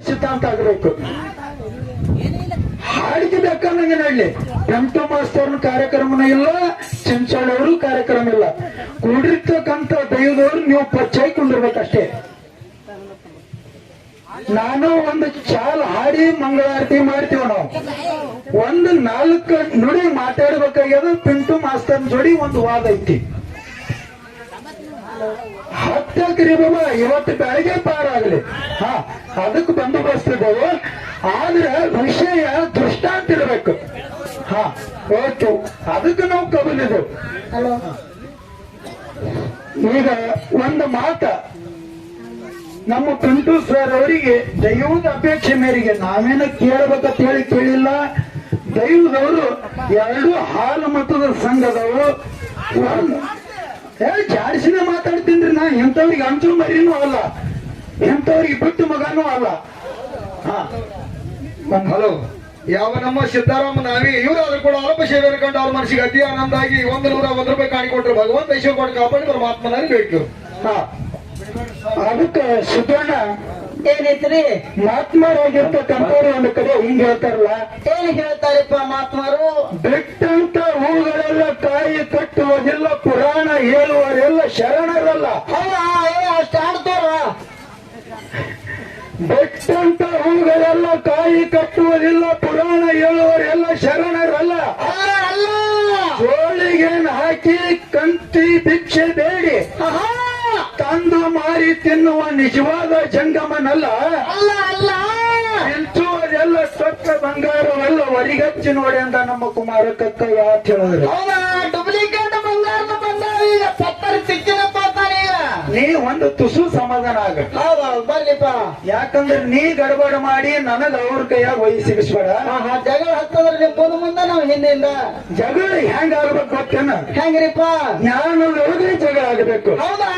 ಸಿದ್ಧಾಂತ ಆಗಬೇಕು. ಹಾಡಿಗೆ ಬೇಕನ್ನಂಗೆ ನಡ್ಲಿ. ಎಂಟು ಮಾಸ್ತರ್ನ ಕಾರ್ಯಕ್ರಮನ ಇಲ್ಲ, ಚಿಂಚಾಳವರು ಕಾರ್ಯಕ್ರಮ ಇಲ್ಲ. ಕೂಡಿರ್ತಕ್ಕಂಥ ದೈವದವ್ರು ನೀವು ಪರಿಚಯ ಕೊಂಡಿರ್ಬೇಕಷ್ಟೇ. ನಾನು ಒಂದು ಚಾಲ್ ಹಾಡಿ ಮಂಗಳಾರತಿ ಮಾಡ್ತೀವ ನಾವು. ಒಂದು 4 ನುಡಿ ಮಾತಾಡ್ಬೇಕಾಗ್ಯದ. ಪಿಂಟು ಮಾಸ್ತರ್ ಜೋಡಿ ಒಂದು ವಾದ ಐತಿ. ಹತ್ತಕ್ರಿ ಬಾಬಾ ಇವತ್ತು ಬೆಳಗ್ಗೆ ಪಾರಾಗಲಿ. ಅದಕ್ಕೆ ಬಂದೋಬಸ್ತ್ ಇದ್ದಾವೆ. ಆದ್ರೆ ವಿಷಯ ದೃಷ್ಟಾಂತ ಇರ್ಬೇಕು. ಓಕೆ, ಅದಕ್ಕೆ ನಾವು ಕಬಲಿದೆವು. ಈಗ ಒಂದು ಮಾತ ನಮ್ಮ ಪಿಂಟು ಸರ್ ಅವರಿಗೆ ದೈವದ ಅಪೇಕ್ಷೆ ಮೇರೆಗೆ ನಾವೇನ ಕೇಳಬೇಕಂತ ಹೇಳಿ ಕೇಳಿಲ್ಲ. ದೈವದವರು 2 ಹಾಲು ಮತದ ಸಂಘದವು. ಜಾಡಿಸಿನ ಮಾತಾಡ್ತೀನಿ ನಾ. ಎಂತವ್ರಿಗೆ ಅಂಚು ಮರಿನೂ ಅಲ್ಲ, ಎಂತವ್ರಿಗೆ ಬಿಟ್ಟು ಮಗನೂ ಅಲ್ಲ. ಹಲೋ, ಯಾವ ನಮ್ಮ ಸಿದ್ದರಾಮ ನಾವಿ ಇವರಾದ್ರೂ ಕೂಡ ಅಲ್ಪ ಸೇವೆಯನ್ನು ಕಂಡು ಅವ್ರ ಮನಸ್ಸಿಗೆ ಅತಿ ಆನಂದ ಆಗಿ 101 ರೂಪಾಯಿ ಕಾಣಿಕೊಟ್ರು. ಭಗವಂತ ಐಶ್ವರ್ಯ ಕೊಟ್ಟು ಕಾಪಾಡಿ ಪರಮಾತ್ಮನಾಗಿ ಬೇಕು. ಅದಕ್ಕೆ ಸಿದ್ದಣ್ಣ ಏನೈತ್ರಿ? ಮಹಾತ್ಮರಾಗಿರ್ತಕ್ಕಂಥವ್ರು ಒಂದು ಕಡೆ ಹಿಂಗ್ ಹೇಳ್ತಾರಲ್ಲ. ಏನ್ ಹೇಳ್ತಾರಪ್ಪ ಮಹಾತ್ಮರು? ಬಿಟ್ಟಂತ ಹೂಗಳೆಲ್ಲ ಕಾಯಿ ಕಟ್ಟುವುದಿಲ್ಲ, ಪುರಾಣ ಹೇಳುವರೆಲ್ಲ ಶರಣರಲ್ಲ. ಅಷ್ಟು ಆಡ್ತಾರ. ಬಿಟ್ಟಂತ ಹೂಗಳೆಲ್ಲ ಕಾಯಿ ಕಟ್ಟುವುದಿಲ್ಲ, ಪುರಾಣ ಹೇಳುವರೆಲ್ಲ ಶರಣರಲ್ಲ. ಜೋಳಿಗೇನು ಹಾಕಿ ಕಂತಿ ಭಿಕ್ಷೆ ಬೇಡಿ ತಂದು ಮಾರಿ ತಿನ್ನುವ ನಿಜವಾದ ಜಂಗಮನಲ್ಲ. ನಿಲ್ಸುವುದೆಲ್ಲ ಸ್ವಚ್ಛ ಬಂಗಾರವೆಲ್ಲ ಹೊರಿಗಚ್ಚಿ ನೋಡಿ ಅಂತ ನಮ್ಮ ಕುಮಾರ ಕಕ್ಕ ಯಾತ್ ಹೇಳಿದ್ರು. ಡೂಪ್ಲಿಕೇಟ್ ಬಂಗಾರದ ಬಂಗಾರ ಈಗ ಪತ್ತರ್ ಸಿಕ್ಕಿನಪ್ಪ. ನೀ ಒಂದು ತುಸು ಸಮಾಧಾನ ಆಗ. ಬರ್ಲಿಪ್ಪ. ಯಾಕಂದ್ರೆ ನೀ ಗಡಬಡ ಮಾಡಿ ನನಗ ಅವ್ರ ಕೈಯಾಗ ವಹಿಸಿಬಿಸ್ಬೇಡ. ಜಗಳ ಹತ್ತದ್ರೆ ಮುಂದೆ ನಾವು ಹಿಂದಿಂದ. ಜಗಳ ಹೆಂಗ ಆಗ್ಬೇಕು ಗೊತ್ತೇನ? ಹೆಂಗ್ರಿಪ್ಪ? ಜ್ಞಾನದೊಳಗೆ ಜಗಳ ಆಗಬೇಕು. ಹೌದಾ?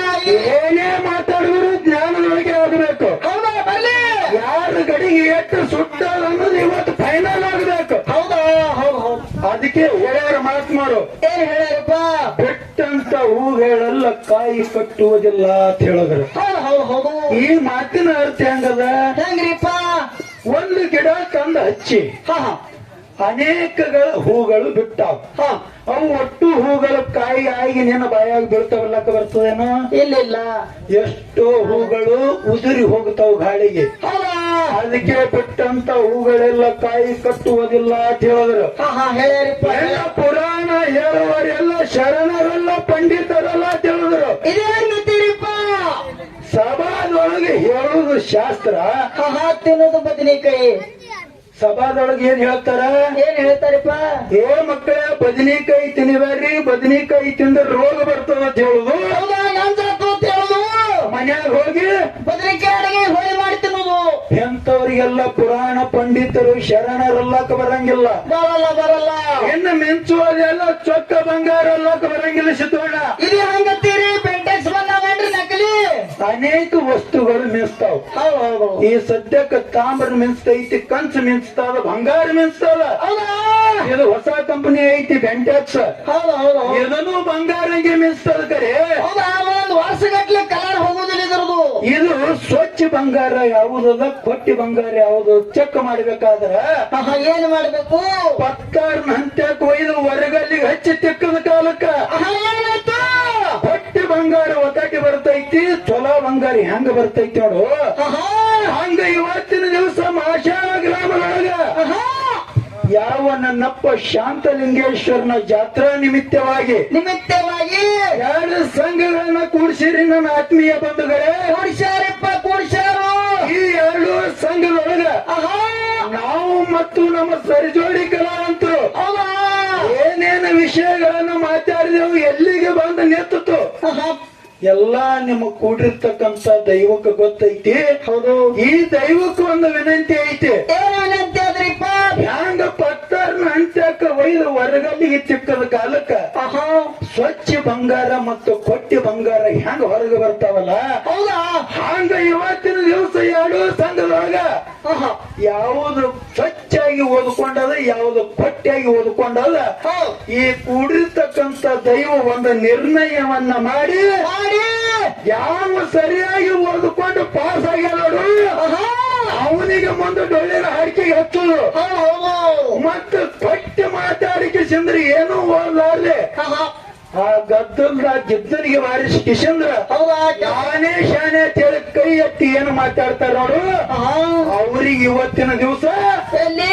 ಏನೇ ಮಾತಾಡಿದ್ರು ಜ್ಞಾನದೊಳಗೆ ಆಗಬೇಕು. ಹೌದಾ? ಬರ್ಲಿ. ಯಾರ ಗಡಿಗೆ ಎಷ್ಟು ಸುಟ್ಟ ಅನ್ನೋದು ಇವತ್ತು ಫೈನಲ್ ಆಗಬೇಕು. ಹೌದಾ? ಹೌದು ಹೌದು. ಅದಕ್ಕೆ ಹೇಳ್ಯಾರ ಮಹಾತ್ಮರು. ಏನ್ ಹೇಳ್ಯಾರಪ್ಪ? ಬಿಟ್ಟಂತ ಹೂಗಳೆಲ್ಲ ಕಾಯಿ ಕಟ್ಟುವುದಿಲ್ಲ ಅಂತ ಹೇಳಿದ್ರು. ಹೌದು ಹೌದು ಹೌದು. ಈ ಮಾತಿನ ಅರ್ಥ ಹೆಂಗದ? ಹೆಂಗ್ರಿಪ್ಪ? ಒಂದು ಗಿಡ ತಂದು ಹಚ್ಚಿ ಅನೇಕಗಳ ಹೂಗಳು ಬಿಟ್ಟಾವ. ಅವು ಒಟ್ಟು ಹೂಗಳು ಕಾಯಿ ಆಗಿ ನಿನ್ನ ಬಾಯಾಗಿ ಬೀಳ್ತಾವಲ್ಲಕ್ಕ ಬರ್ತದೇನೋ? ಇಲ್ಲ. ಎಷ್ಟೋ ಹೂಗಳು ಉದುರಿ ಹೋಗ್ತಾವ ಗಾಳಿಗೆ. ಅದಕ್ಕೆ ಬಿಟ್ಟಂತ ಹೂಗಳೆಲ್ಲ ಕಾಯಿ ಕಟ್ಟುವುದಿಲ್ಲ ಅಂತ ಹೇಳಿದ್ರು. ಹೇಳ್ಯಾರಿಪ್ಪ. ಎಲ್ಲ ಪುರಾಣ ಹೇಳುವರೆಲ್ಲ ಶರಣರಲ್ಲ, ಪಂಡಿತರಲ್ಲ ಅಂತ ಹೇಳಿದ್ರು. ಇದೇನಿದ್ದೀರಿಪ್ಪ? ಸಭಾದೊಳಗೆ ಹೇಳುವುದು ಶಾಸ್ತ್ರ. ತಿನ್ನೋದು ಬದನೆಕಾಯಿ. ಸಭಾದೊಳಗೆ ಏನ್ ಹೇಳ್ತಾರ? ಏನ್ ಹೇಳ್ತಾರಪ್ಪ? ಏ ಮಕ್ಕಳ ಬದನೆಕಾಯಿ ತಿನ್ನಿಬ್ಯಾಡ್ರಿ, ಬದನೆಕಾಯಿ ತಿಂದ್ರೆ ರೋಗ ಬರ್ತದ ಅಂತ ಹೇಳುದು. ಮನ್ಯಾಗ ಹೋಗಿ ಬದನೆಕಾಯಿ ಅಡಿಗೆ ಹೋಳಿ ಮಾಡಿ ತಿನ್ನೋದು. ಎಂತವ್ರಿಗೆಲ್ಲ ಪುರಾಣ ಪಂಡಿತರು ಶರಣರಲ್ಲಕ ಬರಂಗಿಲ್ಲ. ಬರಲ್ಲ. ಇನ್ನು ಮಿಂಚುವುದೆಲ್ಲ ಚೊಕ್ಕ ಬಂಗಾರ ಅಲ್ಲಕ ಬರಂಗಿಲ್ಲ. ಸಿದ್ದೋಣ ಇದು ಹಂಗತ್ತೀರಿ? ಪೆಂಟೆಕ್ಸ್ ಬಂದಾವೇನ್ರಿ ನಕಲಿ? ಅನೇಕ ವಸ್ತುಗಳು ಮಿಂಚ್ತಾವ. ಈ ಸದ್ಯಕ್ಕೆ ತಾಮ್ರ ಮಿಂಚ್ತೈತಿ, ಕಂಚು ಮಿಂಚ್ತಾವ, ಬಂಗಾರ ಮಿಂಚ್ತಾವ. ಇದು ಹೊಸ ಕಂಪನಿ ಐತಿ ಬೆಂಟೆಕ್ಸ್. ಇದನ್ನು ಬಂಗಾರಂಗೆ ಮಿಂಚ್ತದ ಕರೆ. ಒಂದು ವರ್ಷಗಟ್ಲೆ ಕಲರ್ ಹೋಗುದಿಲ್ಲ ಇದ್ರದು. ಇದು ಸ್ವಚ್ಛ ಬಂಗಾರ ಯಾವುದದ, ಕೊಟ್ಟಿ ಬಂಗಾರ ಯಾವುದು ಚೆಕ್ ಮಾಡ್ಬೇಕಾದ್ರ ಏನ್ ಮಾಡ್ಬೇಕು? ಪತ್ತಾರ್ನ ಹಂತ್ಯಕ್ಕೆ ಒಯ್ದು ಹೊರಗಲ್ಲಿಗೆ ಹಚ್ಚಿ ತಿಕ್ಕದ ಕಾಲಕ್ಕ ಕೊಟ್ಟಿ ಬಂಗಾರ ಒತ್ತಾಟಿ ಬರ್ತೈತಿ, ಚೊಲೋ ಬಂಗಾರ ಹೆಂಗ ಬರ್ತೈತಿ ನೋಡು. ಹಂಗ ಇವತ್ತಿನ ದಿವಸ ಮಾಶಾನ ಗ್ರಾಮದೊಳಗ ಯಾವ ನನ್ನಪ್ಪ ಶಾಂತಲಿಂಗೇಶ್ವರನ ಜಾತ್ರಾ ನಿಮಿತ್ತವಾಗಿ 2 ಸಂಘಗಳನ್ನ ಕೂಡಿಸಿರಿ ನನ್ನ ಆತ್ಮೀಯ ಬಂಧುಗಳೇ. ಕೂಡಿಸ್ಯಾರು. ಈ 2 ಸಂಘದೊಳಗ ನಾವು ಮತ್ತು ನಮ್ಮ ಸರಿಜೋಡಿ ಕಲಾವಂತರು ಏನೇನು ವಿಷಯಗಳನ್ನ ಮಾತಾಡಿದೆವು, ಎಲ್ಲಿಗೆ ಬಂದು ನಿಂತಿತು ಎಲ್ಲಾ ನಿಮ್ಮ ಕೂಡಿರ್ತಕ್ಕಂಥ ದೈವಕ್ಕೆ ಗೊತ್ತೈತಿ. ಹೌದು. ಈ ದೈವಕ್ಕೆ ಒಂದು ವಿನಂತಿ ಐತಿ. ಏನ್ ವಿನಂತಿ ಆದ್ರಿಪ್ಪ? ಹ್ಯಾಂಗ ಪತ್ತಾರ್ನ ಹಂಚಕ್ಕ ಒಯ್ದು ಹೊರಗಲ್ಲಿಗೆ ತಿಕ್ಕದ ಕಾಲಕ್ಕ ಸ್ವಚ್ಛ ಬಂಗಾರ ಮತ್ತು ಕೊಟ್ಟಿ ಬಂಗಾರ ಹೆಂಗ ಹೊರಗೆ ಬರ್ತಾವಲ್ಲ, ಹಂಗ ಇವತ್ತಿನ ದಿವಸ 2 ಸಂಘದೊಳಗ ಯಾವುದು ಸ್ವಚ್ಛಾಗಿ ಓದ್ಕೊಂಡದ, ಯಾವುದು ಕೊಟ್ಟಿಯಾಗಿ ಓದ್ಕೊಂಡದ, ಈ ಕೂಡಿರ್ತಕ್ಕಂಥ ದೈವ ಒಂದು ನಿರ್ಣಯವನ್ನ ಮಾಡಿ ಯಾವ ಸರಿಯಾಗಿ ಓದ್ಕೊಂಡು ಪಾಸ್ ಆಗ್ಯಾರ ಅವನಿಗೆ ಹಾಲಿಗೆ ಮುಂದೆ ಡೊಳ್ಳಿನ ಹಾಡಿಕೆಗೆ ಹಚ್ಚುದು ಹೌದು ಮತ್ತೆ ಪಟ್ಟಿ ಮಾತಾಡಿಕೆ ಚಂದ್ರ ಏನೂ ಓದ್ಲಾರ್ದೆ ಆ ಗದ್ದಲ್ದ ಗಿದ್ದನಿಗೆ ವಾರಿಸಿ ಕಿಶಂದ್ರ ಹೌದಾ ನಾನೇ ಶಾನೆ ಅಂತೇಳಿ ಕೈ ಎತ್ತಿ ಏನು ಮಾತಾಡ್ತಾರ ನೋಡು ಅವ್ರಿಗೆ ಇವತ್ತಿನ ದಿವಸ ಎಲ್ಲಿ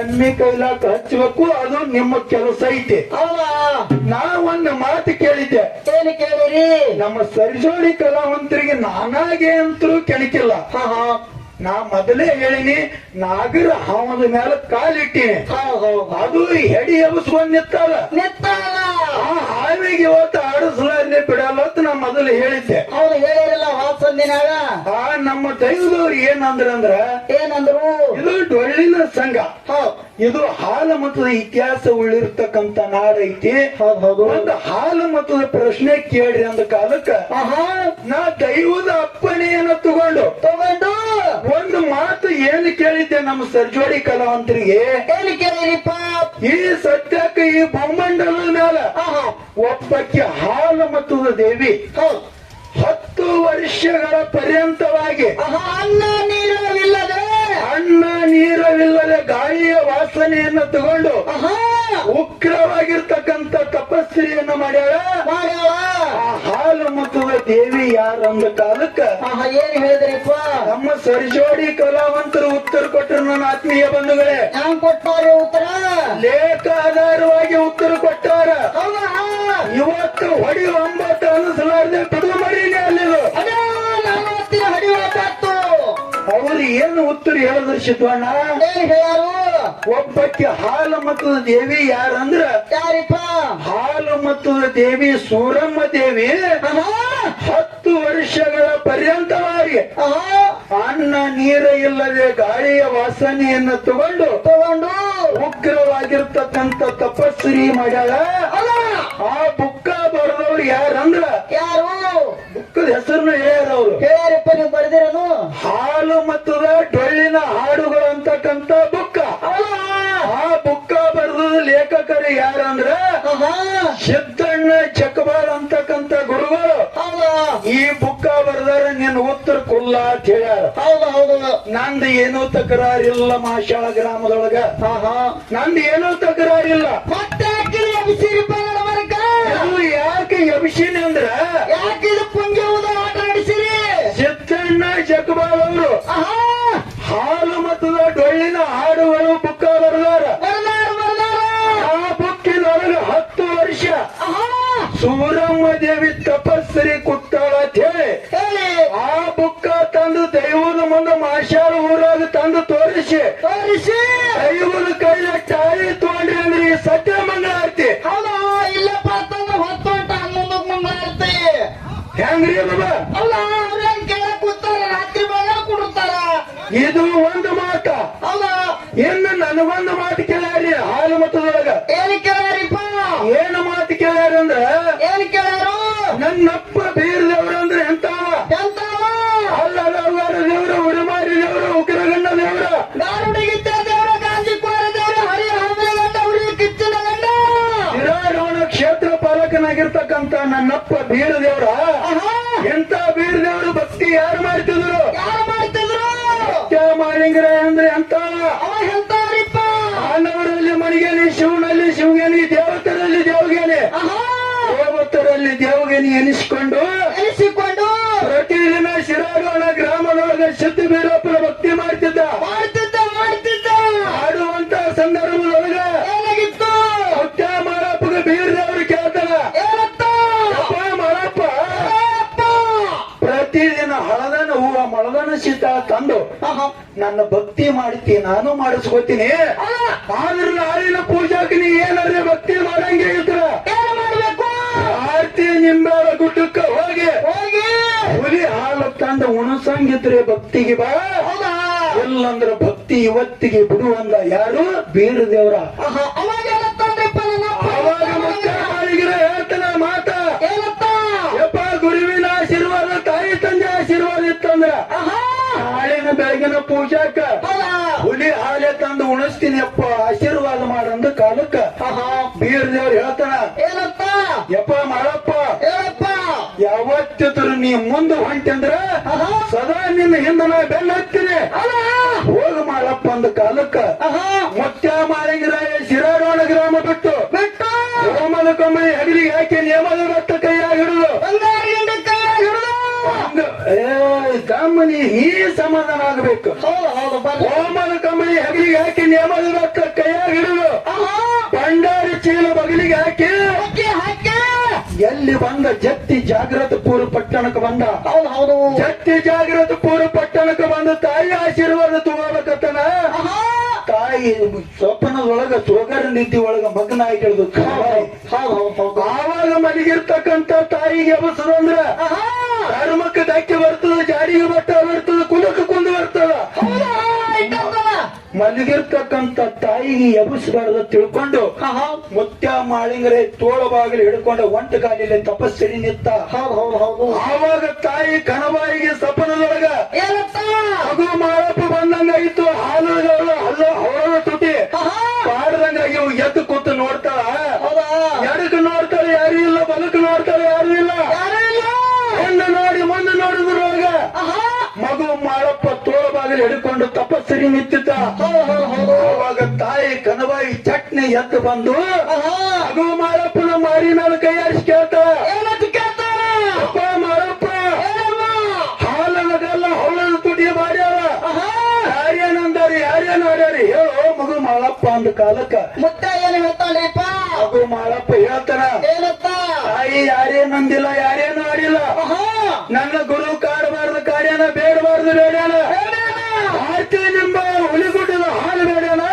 ಎಮ್ಮೆ ಕೈಲಾಕ ಹಚ್ಚಬೇಕು ಅದು ನಿಮ್ಮ ಕೆಲಸ ಐತಿ ಹೌದಾ ನಾ ಒಂದು ಮಾತು ಕೇಳಿದ್ದೆ ಏನು ಕೇಳಿರಿ ನಮ್ಮ ಸರಿಜೋಡಿ ಕಲಾವಂತರಿಗೆ ನಾನಾಗೆ ಅಂತರೂ ಕೆಣಕಿಲ್ಲ ನಾ ಮೊದಲೇ ಹೇಳಿನಿ ನಾಗರ ಹಾವದ ಮೇಲೆ ಕಾಲಿಟ್ಟಿನಿ ಅದು ಹೆಡಿ ಎಬ್ಸ್ಕೊಂಡ್ ನಿತ್ತಲ್ಲ ನಿತ್ತಾಳ ಆ ಹಾವಿಗೆ ಇವತ್ತು ಆಡಿಸ್ಲಾರ್ದೆ ಬಿಡಲ್ಲ ಅಂತ ನಾ ಮೊದಲು ಹೇಳಿದ್ದೆ ಹೌದು ಹೇಳಿರಲ್ಲ ವಾಸಂದಿನಾಗ ಆ ನಮ್ಮ ದೈವದವ್ರು ಏನಂದ್ರ ಏನಂದ್ರು ಇದು ಡೊಳ್ಳಿನ ಸಂಘ ಹೌದು ಇದು ಹಾಲು ಮತದ ಇತಿಹಾಸ ಉಳಿರ್ತಕ್ಕಂತ ನಾಡೈತಿ ಹೌದು ಒಂದು ಹಾಲು ಮತದ ಪ್ರಶ್ನೆ ಕೇಳ್ರಿ ಅಂದ ಕಾಲಕ್ಕ ನಾ ದೈವದ ಅಪ್ಪಣೆಯನ್ನ ತಗೊಂಡು ಒಂದು ಮಾತು ಏನು ಕೇಳಿದ್ದೆ ನಮ್ಮ ಸರ್ಜೋಡಿ ಕಲಾವಂತರಿಗೆ ಏನು ಕೇಳಿರಿಪ್ಪ ಈ ಸದ್ಯಕ್ಕೆ ಈ ಭೂಮಂಡಲದ ಮೇಲೆ ಒಬ್ಬಕ್ಕೆ ಹಾಲು ಮತದ ದೇವಿ 10 ವರ್ಷಗಳ ಪರ್ಯಂತವಾಗಿ ಅನ್ನ ನೀರವಿಲ್ಲದೆ ಗಾಳಿಯ ವಾಸನೆಯನ್ನು ತಗೊಂಡು ಉಗ್ರವಾಗಿರ್ತಕ್ಕಂಥ ತಪಸ್ಸರಿಯನ್ನು ಮಾಡ್ಯಾಳ ಆ ಹಾಲು ಮತದ ದೇವಿ ಯಾರಂದ ಕಾಲಕ್ಕ ಏನ್ ಹೇಳಿದ್ರಿಪ್ಪ ನಮ್ಮ ಸರಿಜೋಡಿ ಕಲಾವಂತರು ಉತ್ತರ ಕೊಟ್ಟರು ನನ್ನ ಆತ್ಮೀಯ ಬಂಧುಗಳೇ ಹ್ಯಾಂಗ್ ಕೊಟ್ಟಾರ ಉತ್ತರ ಲೇಖ ಆಧಾರವಾಗಿ ಉತ್ತರ ಕೊಟ್ಟಾರ ಹೌದಾ ಇವತ್ತು ಹೊಡಿ 9 ಅನಿಸಲಾರ್ದೆ ಬಿಡುವ ಮರಿನೇ ಅಲ್ಲಿದು ಅವ್ರು ಏನು ಉತ್ತರ ಹೇಳಿದ್ರು ಸಿದ್ವಣ್ಣ ಹೇಳಾರು ಒಬ್ಬಕ್ಕೆ ಹಾಲು ಮತದ ದೇವಿ ಯಾರಂದ್ರ ಯಾರಿಪ್ಪ ಹಾಲು ಮತದ ದೇವಿ ಸೂರಮ್ಮ ದೇವಿ 10 ವರ್ಷಗಳ ಪರ್ಯಂತವಾಗಿ ಅನ್ನ ನೀರ ಇಲ್ಲದೆ ಗಾಳಿಯ ವಾಸನೆಯನ್ನು ತಗೊಂಡು ಉಗ್ರವಾಗಿರ್ತಕ್ಕಂಥ ತಪಸ್ಸರಿ ಮಾಡ್ಯಾಳ ಆ ಬುಕ್ಕ ಬರೆದವ್ರು ಯಾರಂದ್ರ ಯಾರು ಬುಕ್ಕದ ಹೆಸರನ್ನು ಹೇಳ್ಯಾರ ಅವ್ರು ಹೇಳ್ಯಾರಿಪ್ಪ ನೀವು ಬರ್ದಿರನು ಹಾಲು ಮತದ ಡೊಳ್ಳಿನ ಹಾಡುಗಳು ಅಂತಕ್ಕಂಥ ಬುಕ್ಕ ಆ ಬುಕ್ಕ ಬರೆದ ಲೇಖಕರು ಯಾರಂದ್ರ ಸಿದ್ದಣ್ಣ ಚಕಬಾಳ್ ಅಂತಕ್ಕಂಥ ಗುರುಗಳು ಈ ಬುಕ್ಕ ಬರೆದಾರ ನಿನ್ನ ಉತ್ತರ ಕುಲ್ಲ ಅಂತ ಹೇಳ್ಯಾರ ಹೌದು ನಂದು ಏನೂ ತಕರಾರಿಲ್ಲ ಮಾಶಾಳ ಗ್ರಾಮದೊಳಗ ನಂದು ಏನೂ ತಕರಾರಿಲ್ಲ ಮತ್ತೆ ಎಬ್ಸಿರಿಪ್ಪ ನಡಬರ್ಕ ಅದು ಯಾಕೆ ಎಬ್ಸಿನಿ ಅಂದ್ರ ಯಾಕಿದು ಪುಂಜವುದ ಆಟ ನಡೆಸಿರಿ ಸಿದ್ದಣ್ಣ ಚಕಬಾಳ್ ಅವರು ಹಾಲು ಮತದ ಡೊಳ್ಳಿನ ಹಾಡುಗಳು ಬುಕ್ಕ ಬರೆದಾರ ಆ ಬುಕ್ಕಿನೊಳಗ 10 ವರ್ಷ ಸೂರಮ್ಮ ದೇವಿ ತಪಸ್ಸರಿ ಕುತ್ತಾಳ ಅಂತ ಹೇಳಿ ಆ ಬುಕ್ಕ ತಂದು ದೈವದ ಮುಂದೆ ಮಾಶಾಳ ಊರಾಗ ತಂದು ತೋರಿಸಿ ದೈವದ ಕೈಯ ಟಾಳಿ ತಗೊಂಡ್ರಿ ಅಂದ್ರೆ ಈ ಸತ್ಯ ಮಂಗಳಾರತಿ ಹೌದಾ ಇಲ್ಲಪ್ಪ ಅಂತಂದ್ರೆ ಹೊತ್ತೊಂಟ 11 ಮಂಗಳಾರತಿ ಹೆಂಗ್ರಿ ಬಾಬಾ ಅಲ್ಲ ಅವ್ರೇನ್ ಕೇಳಕ್ ಕೂತಾರ ರಾತ್ರಿ ಬೆಳ ಕೊಡ್ತಾರ ಇದು ಒಂದು ಮಾತ ಹೌದಾ ಇನ್ನು ನನಗೊಂದು ಮಾತು ಕೇಳ್ಯಾರಿ ಹಾಲು ಮತದೊಳಗ ಏನ್ ಕೇಳಾರಿಪ್ಪ ಏನು ಮಾತು ಕೇಳ್ಯಾರ ಅಂದ್ರ ಏನ್ ಕೇಳಾರು ನನ್ನಪ್ಪ ಬೀರ್ದೇವ್ರ ಅಂದ್ರೆ ಎಂತಾವ ಎಂತಾವ ಅಲ್ಲದ ದೇವ್ರ ಉಡುಮಾರಿ ದೇವ್ರ ಉಗ್ರಗಣ್ಣ ದೇವ್ರ ದಾರುಡಿಗಿದ್ದ ದೇವ್ರ ಗಾಂಧಿಕೋರ ದೇವ್ರ ಹರಿ ಹಂಬಲ ಗಂಡ ಹುಡಿ ಕಿಚ್ಚಿನ ಗಂಡ ವಿರಾಡವನ ಕ್ಷೇತ್ರ ಪಾಲಕನಾಗಿರ್ತಕ್ಕಂಥ ನನ್ನಪ್ಪ ಬೀರದೇವ್ರ ಎಂತ ಬೀರದೇವ್ರ ಭಕ್ತಿ ಯಾರು ಮಾಡ್ತಿದ್ರು ಯಾರು ಮಾಡ್ತಿದ್ರು ಮಾಳಿಂಗರ ಅಂದ್ರೆ ಅಂತ ಅವ ಎಂತಾರಿಪ್ಪ ಮಾನವರಲ್ಲಿ ಮಣಿಗೇನಿ ಶಿವನಲ್ಲಿ ಶಿವಗೇನಿ ದೇವತರಲ್ಲಿ ದೇವಗೇನಿ ದೇವತರಲ್ಲಿ ದೇವಗೇನಿ ಎನಿಸಿಕೊಂಡು ಪ್ರತಿದಿನ ಶಿರಾಡೋಣ ಗ್ರಾಮದೊಳಗೆ ಸಿದ್ಧ ಬೀರಪ್ಪನ ಭಕ್ತಿ ಮಾಡ್ತಿದ್ದ ಆಡುವಂತ ಸಂದರ್ಭದೊಳಗ ಏನಾಗಿತ್ತು ಸತ್ಯ ಮಾರಪ್ಪಗೆ ಬೀರದವ್ರು ಕೇಳ್ತಾರ ಮಾರಪ್ಪ ಪ್ರತಿದಿನ ಹಳದನ ಹೂವ ಮಳದನ ಶೀತ ತಂದು ನನ್ನ ಭಕ್ತಿ ಮಾಡ್ತಿ ನಾನು ಮಾಡಿಸ್ಕೊತೀನಿ ಆದ್ರೆ ನಾಳಿನ ಪೂಜಾಕ್ ನೀ ಏನಾದ್ರೆ ಭಕ್ತಿ ಮಾಡಂಗೆ ಇದ್ರ ಆರ್ತಿ ನಿಂಬಾಳ ಗುಡ್ಡಕ್ಕ ಹೋಗಿ ಹುಲಿ ಹಾಲು ತಂದು ಉಣಸಂಗಿದ್ರೆ ಭಕ್ತಿಗೆ ಬಾ ಇಲ್ಲಂದ್ರ ಭಕ್ತಿ ಇವತ್ತಿಗೆ ಬಿಡುವಂದ ಯಾರು ಬೀರದೇವ್ರ ಅವಾಗ ಮತ್ತೆ ಮಾಳಿಗಿರ ಹೇಳ್ತಾನ ಮಾತ ಯಪ್ಪ ಗುರುವಿನ ಆಶೀರ್ವಾದ ತಾಯಿ ತಂದೆ ಆಶೀರ್ವಾದ ಇತ್ತಂದ್ರ ನಾಳಿನ ಬೆಳಗಿನ ಪೂಜಾಕ ಹುಲಿ ಹಾಲೆ ತಂದು ಉಣಿಸ್ತೀನಿ ಅಪ್ಪ ಆಶೀರ್ವಾದ ಮಾಡಂದ ಕಾಲಕ್ಕ ಬೀರದೇವ್ರು ಹೇಳ್ತಾನ ಯಪ್ಪ ಮಾಡಪ್ಪ ಯಾವತ್ತಿದ್ರು ನೀ ಮುಂದೆ ಹೊಂಟಂದ್ರ ಸದಾ ನಿನ್ನ ಹಿಂದ ನಾ ಬೆನ್ನ ಹತ್ತೀನಿ ಹೋಗ ಅಂದ ಕಾಲಕ್ಕ ಮುತ್ಯ ಮಾಳಿಂಗರಾಯ ಶಿರಾಡೋಣ ಗ್ರಾಮ ಬಿಟ್ಟು ಹೋಮದ ಕಮ್ಮಿ ಹಗಲಿಗೆ ಹಾಕಿ ನೇಮದ ರಕ್ತ ಕೈಯಾಗ ಹಿಡಿದು ಕಮ್ಮನಿ ನೀ ಸಮಾಧಾನ ಆಗ್ಬೇಕು. ಹೋಮದ ಕಮ್ಮಿ ಹಗಲಿಗೆ ಹಾಕಿ ನೇಮದ ರಕ್ತ ಕೈಯಾಗ ಹಿಡಿದು ಭಂಡಾರಿ ಚೀಲ ಬಗಲಿಗೆ ಹಾಕಿ ಎಲ್ಲಿ ಬಂದ ಜತ್ತಿ ಜಾಗೃತ ಪೂರ್ವ ಪಟ್ಟಣಕ್ಕೆ ಬಂದ. ಜತ್ತಿ ಜಾಗೃತ ಪೂರ್ವ ಪಟ್ಟಣಕ್ಕೆ ಬಂದ ತಾಯಿ ಆಶೀರ್ವಾದ ತಗೋಬೇಕತ್ತನ. ತಾಯಿ ಸ್ವಪ್ನದೊಳಗ ಸೋಗರ ನಿದ್ದೆ ಒಳಗ ಮಗನ ಆಗಿಳಿದು ಆವಾಗ ಮಲಗಿರ್ತಕ್ಕಂತ ತಾಯಿಗೆ ಎಬಸದಂದ್ರ ಧರ್ಮಕ್ಕೆ ಧಕ್ಕೆ ಬರ್ತದ, ಜಾರಿಗೆ ಬಟ್ಟ ಬರ್ತದ, ಕುಲಕ್ಕೆ ಕುಂದು ಬರ್ತದ. ಮಲಗಿರ್ತಕ್ಕಂತ ತಾಯಿಗೆ ಎಬಸಬಾರ್ದ ತಿಳ್ಕೊಂಡು ಮುತ್ಯ ಮಾಳಿಂಗರೇ ತೋಳ ಬಾಗಿಲು ಹಿಡ್ಕೊಂಡು ಒಂಟ ಗಾಲಿಯಲ್ಲಿ ತಪಸ್ಸಡಿ ನಿಂತ. ಆವಾಗ ತಾಯಿ ಕಣಬಾಯಿಗೆ ಸಪನದೊಳಗ ಮಗು ಮಾಳಪ್ಪ ಬಂದಂಗಾಗಿತ್ತು. ಹೊರದ ತುಟಿ ಪಾಡ್ದಂಗಾಗಿ ಎದ್ದು ಕೂತು ನೋಡ್ತಾಳ. ಎಡಕ್ಕೆ ನೋಡ್ತಾಳೆ ಯಾರು ಇಲ್ಲ, ಬಲಕ್ಕೆ ನೋಡ್ತಾಳೆ ಯಾರು ಇಲ್ಲ. ಹೆಣ್ಣು ನೋಡಿ ಮುಂದೆ ನೋಡಿದ್ರೊಳಗ ಮಗು ಮಾಳಪ್ಪ ತೋಳ ಬಾಗಿಲು ಹಿಡ್ಕೊಂಡು ತಪಸ್ಸರಿ ನಿಂತಿದ್ದ. ಅವಾಗ ತಾಯಿ ಕನಬಾಯಿ ಚಟ್ನಿ ಎದ್ದು ಬಂದು ಮಗು ಮಾಳಪ್ಪನ ಮಾರಿ ಮೇಲೆ ಕೈ ಆರಿಸಿ ಕೇಳ್ತಾಳ, ಅಪ್ಪ ಮಾಳಪ್ಪ ಹಾಲನದೆಲ್ಲ ಹೊಳದ ತುಟಿ ಮಾಡ್ಯಾರ, ಯಾರೇನಂದಾರಿ ಯಾರೇನು ಆಡ್ಯಾರಿ ಹೇಳೋ ಮಗು ಮಾಳಪ್ಪ ಅಂದ ಕಾಲಕ್ಕ ಮುತ್ತ ಏನು ಹೇಳ್ತಾಳೆಪ್ಪ? ಮಗು ಮಾಳಪ್ಪ ಹೇಳ್ತಾನ, ತಾಯಿ ಯಾರೇನಂದಿಲ್ಲ ಯಾರೇನು ಆಡಿಲ್ಲ. ನನ್ನ ಗುರು ಕಾಡಬಾರ್ದು ಕಾರ್ಯನ ಬೇಡಬಾರ್ದು ಬೇಡ್ಯಾನ. ಭಾರತೀಯ ನಿಂಬ ಹುಲಿಗುಡ್ಡದ ಹಾಲು ಬೇಡ್ಯಾನ.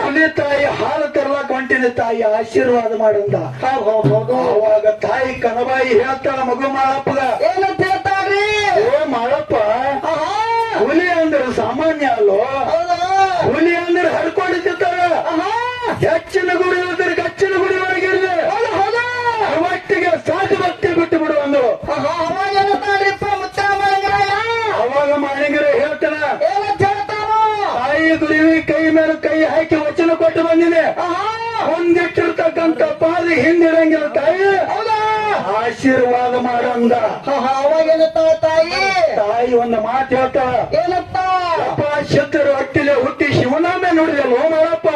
ಹುಲಿ ತಾಯಿ ಹಾಲು ತರ್ಲಾಕ ಹೊಂಟಿನ ತಾಯಿ ಆಶೀರ್ವಾದ ಮಾಡಂದ. ಅವಾಗ ತಾಯಿ ಕನಬಾಯಿ ಹೇಳ್ತಾಳ ಮಗು ಮಾಳಪ್ಪಗ, ಏನಂತ ಹೇಳ್ತಾಳ್ರಿ? ಓ ಮಾಳಪ್ಪ, ಹುಲಿ ಅಂದ್ರೆ ಸಾಮಾನ್ಯ ಅಲ್ಲೋ. ಹುಲಿ ಅಂದ್ರೆ ಹರ್ಕೊಂಡಿರ್ತಾರ. ಹೆಚ್ಚಿನ ಗುಡಿ ಇಳಿದ್ರೆ ಗಚ್ಚಿನ ಗುಡಿ ಒಳಗಿರ್ಲಿ ಒಟ್ಟಿಗೆ ಸಾಕು ಭಕ್ತಿ ಬಿಟ್ಟು ಬಿಡು ಅಂದ್ರು. ಅವಾಗ ಮಾಳಿಂಗರ ಹೇಳ್ತಾನ, ತಾಯಿ ಗುರುವಿ ಕೈ ಮೇಲೆ ಕೈ ಹಾಕಿ ವಚನ ಕೊಟ್ಟು ಬಂದಿದೆ. ಮುಂದಿಟ್ಟಿರ್ತಕ್ಕಂಥ ಪಾದಿ ಹಿಂದಿರಂಗಿಲ್ಲ ತಾಯಿ, ಆಶೀರ್ವಾದ ಮಾಡಂದ. ತಾಯಿ ಒಂದು ಮಾತು ಹೇಳ್ತಾಳ, ಅಪ್ಪ ಶತ್ರು ಹೊಟ್ಟಿಲೆ ಹುಟ್ಟಿ ಶಿವನಾಮೆ ನೋಡಿದಲ್ಲ ಓ ಮಾಳಪ್ಪ,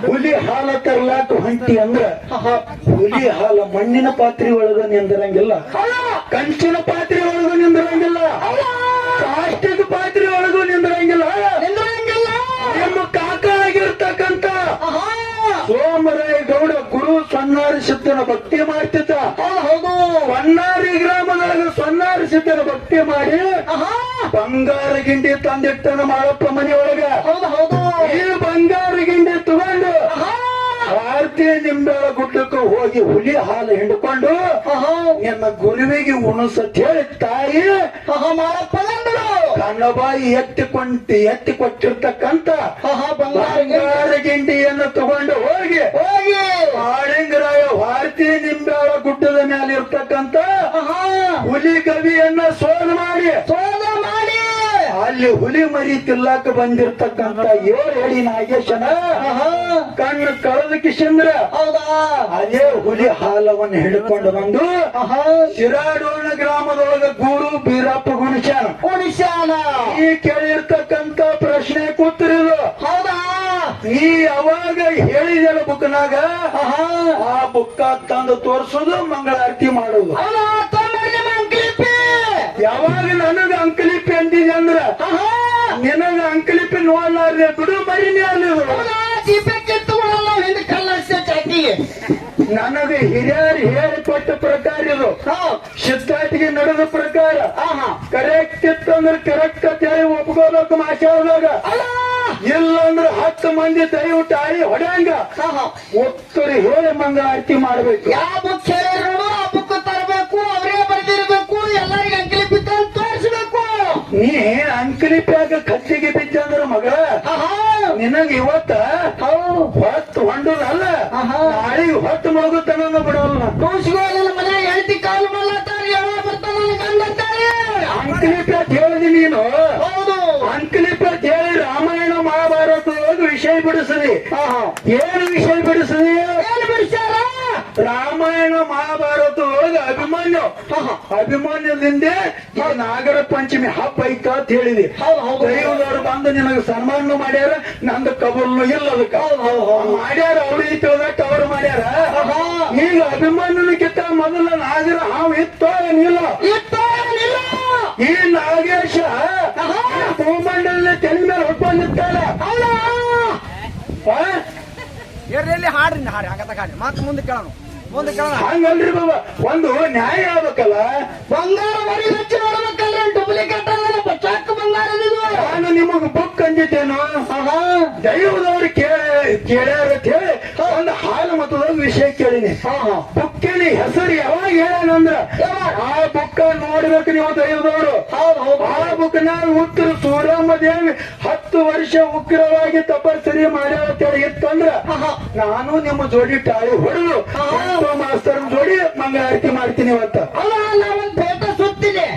ಹುಲಿ ಹಾಲ ತರ್ಲಾಕ ಹೊಂಟಿ ಅಂದ್ರ ಹುಲಿ ಹಾಲ ಮಣ್ಣಿನ ಪಾತ್ರೆ ಒಳಗ ನಿಂದಿರಂಗಿಲ್ಲ, ಕಂಚಿನ ಪಾತ್ರೆ ಒಳಗೂ ನಿಂದಿರಂಗಿಲ್ಲ, ಪ್ಲಾಸ್ಟಿಕ್ ಪಾತ್ರೆ ಒಳಗೂ ನಿಂದಿರಂಗಿಲ್ಲ. ನಿಮ್ಮ ಕಾಕ ಆಗಿರ್ತಕ್ಕಂಥ ಸೋಮರಾಯ ಗೌಡ ಗುರು ಸೊನ್ನಾರಿ ಸಿದ್ಧನ ಭಕ್ತಿ ಮಾಡ್ತಿದ್ದ. ಸೊನ್ನಾರಿ ಗ್ರಾಮದೊಳಗ ಸೊನ್ನಾರಿ ಸಿದ್ಧನ ಭಕ್ತಿ ಮಾಡಿ ಬಂಗಾರ ಗಿಂಡಿ ತಂದಿಟ್ಟನ ಮಾಳಪ್ಪ ಮನೆಯೊಳಗ. ಈ ಬಂಗಾರ ಗಿಂಡಿ ತಗೊಂಡು ಭಾರತೀಯ ನಿಂಬೆಳ ಗುಡ್ಡಕ್ಕೆ ಹೋಗಿ ಹುಲಿ ಹಾಲು ಹಿಂಡ್ಕೊಂಡು ನಿನ್ನ ಗುರುವಿಗೆ ಉಣಸತ್ ಹೇಳಿ ತಾಯಿ ಕಣ್ಣಬಾಯಿ ಎತ್ತಿ ಕೊಟ್ಟಿರ್ತಕ್ಕಂತ ಬಂಗಾರ ಗಿಂಡಿಯನ್ನು ತಗೊಂಡು ಹೋಗಿ ಮಾಳಿಂಗರಾಯ ಭಾರತೀಯ ನಿಂಬೆಳ ಗುಡ್ಡದ ಮೇಲೆ ಇರ್ತಕ್ಕಂತ ಹುಲಿ ಗವಿಯನ್ನ ಸೋದ ಮಾಡಿ ಅಲ್ಲಿ ಹುಲಿ ಮರಿ ತಿಲ್ಲಾಕ ಬಂದಿರ್ತಕ್ಕಂತ 7 ಅಡಿ ನಾಗೇಶನ ಕಣ್ಣು ಕಳೆದ ಕಿಶಂದ್ರ ಅದೇ ಹುಲಿ ಹಾಲವನ್ನು ಹಿಡ್ಕೊಂಡು ಬಂದು ಶಿರಾಡೋಣ ಗ್ರಾಮದೊಳಗ ಗೂರು ಬೀರಪ್ಪ ಗುಣಿಸ್ಯಾನ. ಈ ಕೇಳಿರ್ತಕ್ಕಂತ ಪ್ರಶ್ನೆ ಕೂತಿರೋದು ಈ ಅವಾಗ ಹೇಳಿದೆಲ್ಲ ಬುಕ್ನಾಗ ಆ ಬುಕ್ಕ ತಂದು ತೋರಿಸೋದು ಮಂಗಳಾರತಿ ಮಾಡೋದು. ಯಾವಾಗ ನನಗ ಅಂಕಲಿಪಿ ಅಂದಿದೆ ಅಂದ್ರ ನಿನಗ ಅಂಕಲಿಪಿ ನೋಡ್ಲಾರ್ದೆ ಬಿಡು ಮರಿನೇ ಅಲ್ಲಿದ್ರು. ನನಗೆ ಹಿರಿಯರು ಹೇಳಿಕೊಟ್ಟ ಪ್ರಕಾರ ಇದು ಸಿದ್ಧಾಟಿಗೆ ನಡೆದ ಪ್ರಕಾರ ಕರೆಕ್ಟ್ ಇತ್ತಂದ್ರೆ ಕರೆಕ್ಟ್ ಅಂತ ಹೇಳಿ ಒಪ್ಕೋಬೇಕು ಮಾತಾಡಿದಾಗ. ಇಲ್ಲಂದ್ರೆ 10 ಮಂದಿ ದಯವಿಟ್ಟು ಆಳಿ ಹೊಡ್ಯಾಂಗ ಒತ್ತರಿ ಹೇಳಿ ಮಂಗಳಾರತಿ ಮಾಡ್ಬೇಕು. ಯಾವ ಬುಕ್ ಹೇಳಿದ್ರು ಆ ಬುಕ್ ತರಬೇಕು, ಅವರೇ ಬರ್ದಿರ್ಬೇಕು, ಎಲ್ಲರಿಗೆ ಅಂಕಲಿಪಿ ತೋರಿಸ್ಬೇಕು. ನೀ ಅಂಕಲಿಪಿಯಾಗ ಕಚ್ಚಿಗೆ ಬಿದ್ದಂದ್ರ ಮಗ ನಿನಗ ಇವತ್ತ ಹೊತ್ತು ಹೊಂಡುದಲ್ಲ ನಾಳೆಗೆ ಹೊತ್ತು ಮಗುತ್ತಾನ ಬಿಡೋಲ್ಲ. ಮನೆ ಹೆಂಡತಿ ಕಾಲು ಮಲ್ಲಾತಾರೆ, ಯಾವಾಗ ಬರ್ತಾನೆ ಗಂಡಂತಾರೆ. ಅಂಕಲಿಪಿ ಅಂತ ಹೇಳಿದಿ ನೀನು. ಅಂಕಲಿಪಿ ಅಂತ ಹೇಳಿ ರಾಮಾಯಣ ಮಹಾಭಾರತ ವಿಷಯ ಬಿಡಿಸದಿ. ಏನು ವಿಷಯ ಬಿಡಿಸದಿ? ಏನು ಬಿಡಿಸ್ಯಾರ? ರಾಮಾಯಣ ಮಹಾಭಾರತ ಒಳಗ ಅಭಿಮನ್ಯುದಿಂದ ಈ ನಾಗರ ಪಂಚಮಿ ಹಬ್ಬ ಐತ ಅಂತ ಹೇಳಿದಿ. ದೈವದವ್ರು ಬಂದು ನಿನಗ ಸನ್ಮಾನ ಮಾಡ್ಯಾರ, ನಂದು ಕಬೂಲ್ನು ಇಲ್ಲ ಅದಕ್ಕ ಮಾಡ್ಯಾರ. ಅವ್ರಿಗೆ ತಿಳಿದಟ್ಟ ಅವ್ರು ಮಾಡ್ಯಾರ. ಈಗ ಅಭಿಮನ್ಯುನಕ್ಕಿಂತ ಮೊದಲ ನಾಗರ ಹಾವು ಇತ್ತೋ ಏನಿಲ್ಲ? ಈ ನಾಗೇಶ ಭೂಮಂಡಲ ತೆಲಿ ಮೇಲೆ ಹೊಟ್ಕೊಂಡಿರ್ತಾರ. ಎಲ್ಲಿ ಹಾಡ್ರಿ ಹಾಡಿ ಹಂಗತ ಹಾಡಿ ಮತ್ ಮುಂದೆ ಕೇಳೋಣ ಹಂಗಲ್ರಿ ಬಾಬಾ, ಒಂದು ನ್ಯಾಯ ಆಗ್ಬೇಕಲ್ಲ. ಬಂಗಾರ ಮರಿ ಹಚ್ಚಿ ನೋಡ್ಬೇಕಲ್ರಿ, ಡೂಪ್ಲಿಕೇಟ್ ಬಚಾಕ್ ಬಂಗಾರ. ನಾನು ನಿಮಗ ಬುಕ್ ಅಂದಿದ್ದೇನು, ದೈವದವ್ರು ಕೇಳ್ಯಾರ ಅಂತ ಹೇಳಿ ಒಂದು ಹಾಲು ಮತದೊಂದು ವಿಷಯ ಕೇಳಿನಿ. ಬುಕ್ಕಿನ ಹೆಸರು ಯಾವಾಗ ಹೇಳಂದ್ರ ಆ ಬುಕ್ಕ ನೋಡ್ಬೇಕು ನೀವು ದೈವದವರು. ಆ ಬುಕ್ ನ ಉತ್ತರ ಸೂರಮ್ಮ ದೇವಿ 10 ವರ್ಷ ಉಗ್ರವಾಗಿ ತಪಸ್ಸರಿ ಮಾಡ್ಯಾರ ಅಂತ ಹೇಳಿ ಇತ್ತಂದ್ರ ನಾನು ನಿಮ್ಮ ಜೋಡಿ ಟಾಳಿ ಹೊಡೆದು ಮಾಸ್ತರ್ ಜೋಡಿ ಮಂಗಳಾರತಿ ಮಾಡ್ತೀನಿ ಇವತ್ತ. ನಾವೊಂದು ಫೋಟೋ ಸುತ್ತಿದೆ.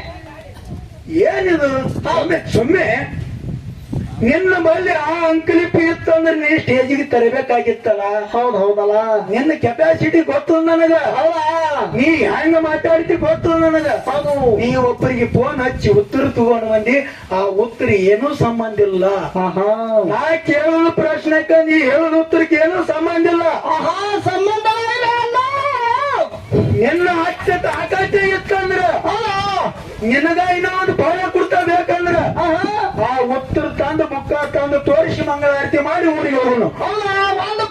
ಏನಿದು ಸುಮ್ಮನೆ ನಿನ್ನ ಬಳಿ ಆ ಅಂಕಲಿಪಿ ಇತ್ತಂದ್ರೆ ನೀ ಸ್ಟೇಜಿಗೆ ತರಬೇಕಾಗಿತ್ತಲ್ಲ. ಹೌದಲ್ಲ, ನಿನ್ನ ಕೆಪಾಸಿಟಿ ಗೊತ್ತು ನನಗ. ನೀ ಹೆಂಗ ಮಾತಾಡ್ತಿ ಗೊತ್ತು ನನಗ. ನೀ ಒಬ್ಬರಿಗೆ ಫೋನ್ ಹಚ್ಚಿ ಉತ್ತರ ತಗೊಂಡು ಬಂದಿ, ಆ ಉತ್ತರ ಏನೂ ಸಂಬಂಧ ಇಲ್ಲ. ನಾ ಕೇಳೋದು ಪ್ರಶ್ನೆಕ್ಕ ನೀ ಹೇಳೋದು ಉತ್ತರಕ್ಕೆ ಏನೂ ಸಂಬಂಧ ಇಲ್ಲ. ಸಂಬಂಧ ನಿನ್ನ ಹಚ್ಚ ತಾಕತ್ತೆ ಇತ್ತಂದ್ರ ನಿನಗ ಇನ್ನೊಂದು ಫಲ ಕೊಡ್ತಾ ಬೇಕಂದ್ರ ಆ ಉತ್ತರ ತಂದು ಬುಕ್ಕ ತಂದು ತೋರಿಸಿ ಮಂಗಳಾರತಿ ಮಾಡಿ ಊರಿಗೆ ಹೋಗೋಣ. ಒಂದು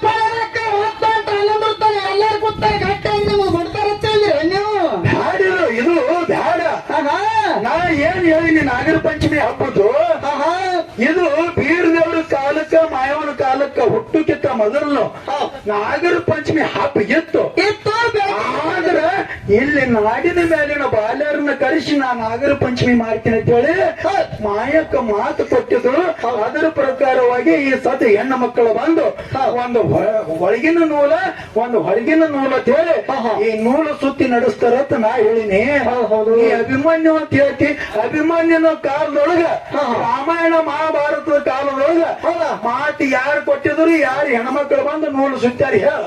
ಎಲ್ಲರೂ ಕೂತಾರೆ ಗಟ್ಟ ಕೊಡ್ತಾರಂತ ನೀವು ಬ್ಯಾಡಿರು, ಇದು ಬ್ಯಾಡ. ನಾ ಏನ್ ಹೇಳಿನಿ ನಾಗರ ಪಂಚಮಿ ಹಬ್ಬದ್ದು ಇದು ಬೀರದೇವ್ರ ಕಾಲಕ್ಕ ಮಾಯವನ ಕಾಲಕ್ಕ ಹುಟ್ಟುಕಿತ್ತ ಮೊದಲು ನಾಗರ ಪಂಚಮಿ ಹಬ್ಬ ಇತ್ತು. ಆದ್ರ ಇಲ್ಲಿ ನಾಡಿನ ಮೇಲಿನ ಬಾಲ್ಯರನ್ನ ಕರೆಸಿ ನಾ ನಾಗರ ಪಂಚಮಿ ಮಾಡ್ತೀನಿ ಅಂತ ಹೇಳಿ ಮಾಯಕ್ಕ ಮಾತು ಕೊಟ್ಟಿದ್ರು. ಅದರ ಪ್ರಕಾರವಾಗಿ ಈ ಸತಿ ಹೆಣ್ಣು ಮಕ್ಕಳು ಬಂದು ಒಂದು ಒಳಗಿನ ನೂಲ ಒಂದು ಹೊರಗಿನ ನೂಲ ಅಂತ ಹೇಳಿ ಈ ನೂಲು ಸುತ್ತಿ ನಡೆಸ್ತಾರಂತ ನಾ ಹೇಳಿನಿ. ಈ ಅಭಿಮನ್ಯು ಅಂತ ಹೇಳ್ತಿ, ಅಭಿಮನ್ಯನ ಕಾಲದೊಳಗ ರಾಮಾಯಣ ಮಹಾಭಾರತದ ಕಾಲದೊಳಗ ಮಾತು ಯಾರು ಕೊಟ್ಟಿದ್ರು, ಯಾರು ಹೆಣ್ಮಕ್ಳು ಬಂದು ನೂಲು ಸುತ್ತಾರ ಹೇಳ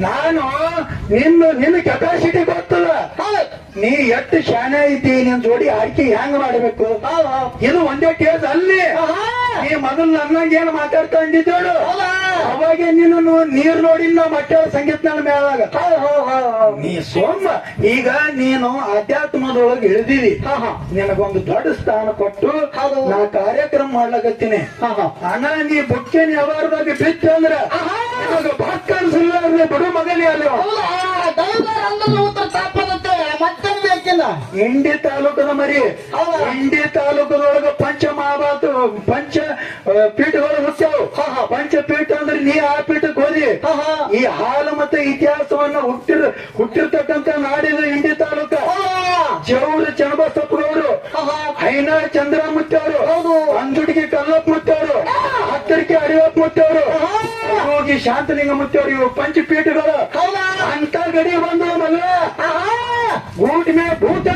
ನಾನು ನಿನ್ನ ಕೆಪಾಸಿಟಿ ಗೊತ್ತಲ್ಲ. ನೀ ಎಷ್ಟು ಶಾನೆ ಐತಿ, ನಿನ್ ಜೋಡಿ ಆಯ್ಕೆ ಹೆಂಗ್ ಮಾಡ್ಬೇಕು. ಇದು ಒಂದೇ ಕೇಸ್ ಅಲ್ಲಿ ನೀ ಮೊದಲು ನನ್ನಂಗ ಏನ್ ಮಾತಾಡ್ತಾ ಅಂದಿದ್ದೇಳು. ಅವಾಗ ನೀನು ನೀರ್ ನೋಡಿ ನಾವು ಮಟ್ಟ ಸಂಗೀತ ಮೇಳಾಗ ನೀ ಸೋಮ ಈಗ ನೀನು ಅಧ್ಯಾತ್ಮದೊಳಗೆ ಇಳಿದಿವಿ. ನಿನಗೊಂದು ದೊಡ್ಡ ಸ್ಥಾನ ಕೊಟ್ಟು ನಾ ಕಾರ್ಯಕ್ರಮ ಮಾಡ್ಲಾಕತ್ತೀನಿ. ಅಣ್ಣ ನೀ ಬುಕ್ಕಿನ ವ್ಯವಹಾರದಾಗ ಬಿತ್ತು ಅಂದ್ರ ಭಕ್ತ ಅನ್ಸಿಲ್ಲ ಬಿಡು ಮಗನೇ ಅಲ್ಲಿ. ಇಂಡಿ ತಾಲೂಕದ ಮರಿ, ಇಂಡಿ ತಾಲೂಕದೊಳಗ ಪಂಚ ಮಹಾಭಾರತ ಪಂಚ ಪೀಠಗಳು ಹುಟ್ಟ್ಯಾವು. ಪಂಚಪೀಠ ಅಂದ್ರೆ ನೀ ಆ ಪೀಠಕ್ಕೆ ಹೋದಿ. ಈ ಹಾಲು ಮತ್ತೆ ಇತಿಹಾಸವನ್ನ ಹುಟ್ಟಿರ್ತಕ್ಕಂಥ ನಾಡಿದ ಇಂಡಿ ತಾಲೂಕ. ಜವರು ಚನ್ನಬಸಪ್ಪನವರು, ಹೈನ ಚಂದ್ರಮುತ್ತವರು, ಅಂಜುಡಿಗೆ ಕಲ್ಲಪ್ಪ ಮುತ್ತವರು, ಹತ್ತರಿಕೆ ಅಡಿಯಪ್ಪ ಮುತ್ತವರು, ಹೋಗಿ ಶಾಂತಲಿಂಗ ಮುತ್ತವರು, ಇವು ಪಂಚಪೀಠಗಳು. ಅಂತ ಗಡಿ ಬಂದು ಮಗ ಬೂಟ್ ಮೇ ಭೂತ